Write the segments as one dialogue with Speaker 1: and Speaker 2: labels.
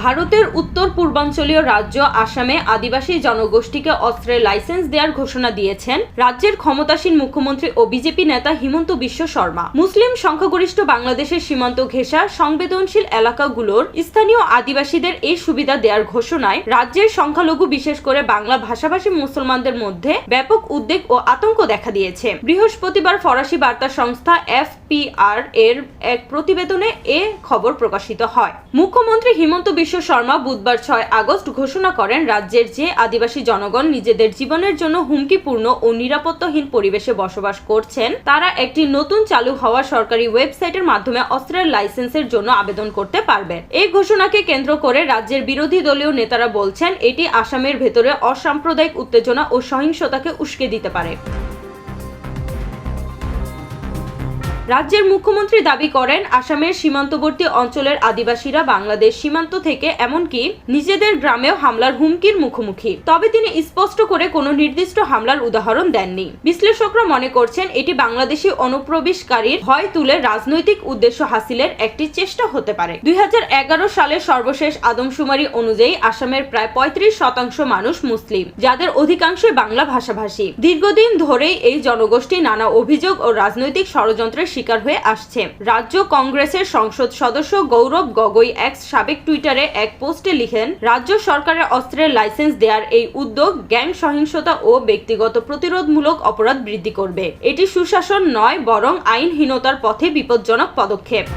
Speaker 1: ভারতের উত্তর পূর্বাঞ্চলীয় রাজ্য আসামে আদিবাসী জনগোষ্ঠীকে অস্ত্রের লাইসেন্স দেওয়ার ঘোষণা দিয়েছেন রাজ্যের ক্ষমতাসীন মুখ্যমন্ত্রী ও বিজেপি নেতা হিমন্ত বিশ্ব শর্মা। মুসলিম সংখ্যাগরিষ্ঠ বাংলাদেশের সীমান্ত ঘেঁষা সংবেদনশীল এলাকাগুলোর স্থানীয় আদিবাসীদের এই সুবিধা দেওয়ার ঘোষণায় রাজ্যের সংখ্যালঘু বিশেষ করে বাংলা ভাষাভাষী মুসলমানদের মধ্যে ব্যাপক উদ্বেগ ও আতঙ্ক দেখা দিয়েছে। বৃহস্পতিবার ফরাসি বার্তা সংস্থা FPR এর এক প্রতিবেদনে এ খবর প্রকাশিত হয়। মুখ্যমন্ত্রী হিমন্ত বিশ্ব শর্মা বুধবার 6 আগস্ট ঘোষণা করেন, রাজ্যের যে আদিবাসী জনগণ নিজেদের জীবনের জন্য হুমকিপূর্ণ ও নিরাপত্তাহীন পরিবেশে বসবাস করছেন তারা একটি নতুন চালু হওয়া সরকারি ওয়েবসাইটের মাধ্যমে অস্ত্রের লাইসেন্সের জন্য আবেদন করতে পারবেন। এই ঘোষণাকে কেন্দ্র করে রাজ্যের বিরোধী দলীয় নেতারা বলছেন এটি আসামের ভেতরে অসাম্প্রদায়িক উত্তেজনা ও সহিংসতাকে উস্কে দিতে পারে। রাজ্যের মুখ্যমন্ত্রী দাবি করেন, আসামের সীমান্তবর্তী অঞ্চলের আদিবাসীরা বাংলাদেশ সীমান্ত থেকে এমনকি নিজেদের গ্রামেও হামলার হুমকির মুখোমুখি। তবে তিনি স্পষ্ট করে কোনো নির্দিষ্ট হামলার উদাহরণ দেননি। বিশ্লেষকরা মনে করছেন এটি বাংলাদেশি অনুপ্রবেশকারীর ভয় তুলে রাজনৈতিক উদ্দেশ্য হাসিলের একটি চেষ্টা হতে পারে। 2011 সালের সর্বশেষ আদমশুমারি অনুযায়ী আসামের প্রায় 35% মানুষ মুসলিম, যাদের অধিকাংশই বাংলা ভাষাভাষী। দীর্ঘদিন ধরেই এই জনগোষ্ঠী নানা অভিযোগ ও রাজনৈতিক ষড়যন্ত্রের শিকার হয়ে আসছে। রাজ্য কংগ্রেসের সংসদ সদস্য গৌরব গগৈ এক্স সাবেক টুইটারে এক পোস্টে লিখেন, রাজ্য সরকারের অস্ত্রের লাইসেন্স দেওয়ার এই উদ্যোগ গ্যাং সহিংসতা ও ব্যক্তিগত প্রতিরোধমূলক অপরাধ বৃদ্ধি করবে। এটি সুশাসন নয়, বরং আইনহীনতার পথে বিপজ্জনক পদক্ষেপ।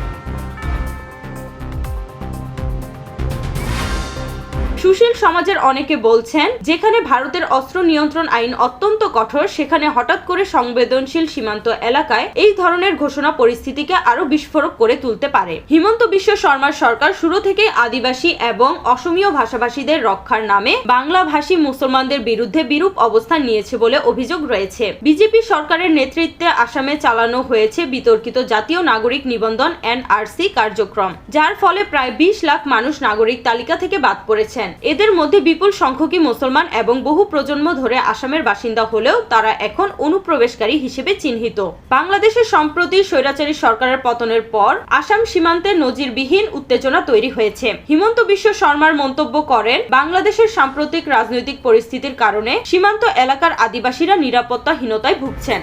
Speaker 1: সুশীল সমাজের অনেকে বলছেন, যেখানে ভারতের অস্ত্র নিয়ন্ত্রণ আইন অত্যন্ত কঠোর, সেখানে হঠাৎ করে সংবেদনশীল সীমান্ত এলাকায় এই ধরনের ঘোষণা পরিস্থিতিকে আরো বিস্ফোরক করে তুলতে পারে। হিমন্ত বিশ্ব শর্মার সরকার শুরু থেকেই আদিবাসী এবং অসমীয় ভাষাভাষীদের রক্ষার নামে বাংলাভাষী মুসলমানদের বিরুদ্ধে বিরূপ অবস্থান নিয়েছে বলে অভিযোগ রয়েছে। বিজেপি সরকারের নেতৃত্বে আসামে চালানো হয়েছে বিতর্কিত জাতীয় নাগরিক নিবন্ধন NRC কার্যক্রম, যার ফলে প্রায় 20 লাখ মানুষ নাগরিক তালিকা থেকে বাদ পড়েছেন। এদের মধ্যে বিপুল সংখ্যকই মুসলমান এবং বহু প্রজন্ম ধরে আসামের বাসিন্দা হলেও তারা এখন অনুপ্রবেশকারী হিসেবে চিহ্নিত। বাংলাদেশের সম্প্রতি স্বৈরাচারী সরকারের পতনের পর আসাম সীমান্তে নজিরবিহীন উত্তেজনা তৈরি হয়েছে। হিমন্ত বিশ্ব শর্মার মন্তব্য করেন, বাংলাদেশের সাম্প্রতিক রাজনৈতিক পরিস্থিতির কারণে সীমান্ত এলাকার আদিবাসীরা নিরাপত্তাহীনতায় ভুগছেন।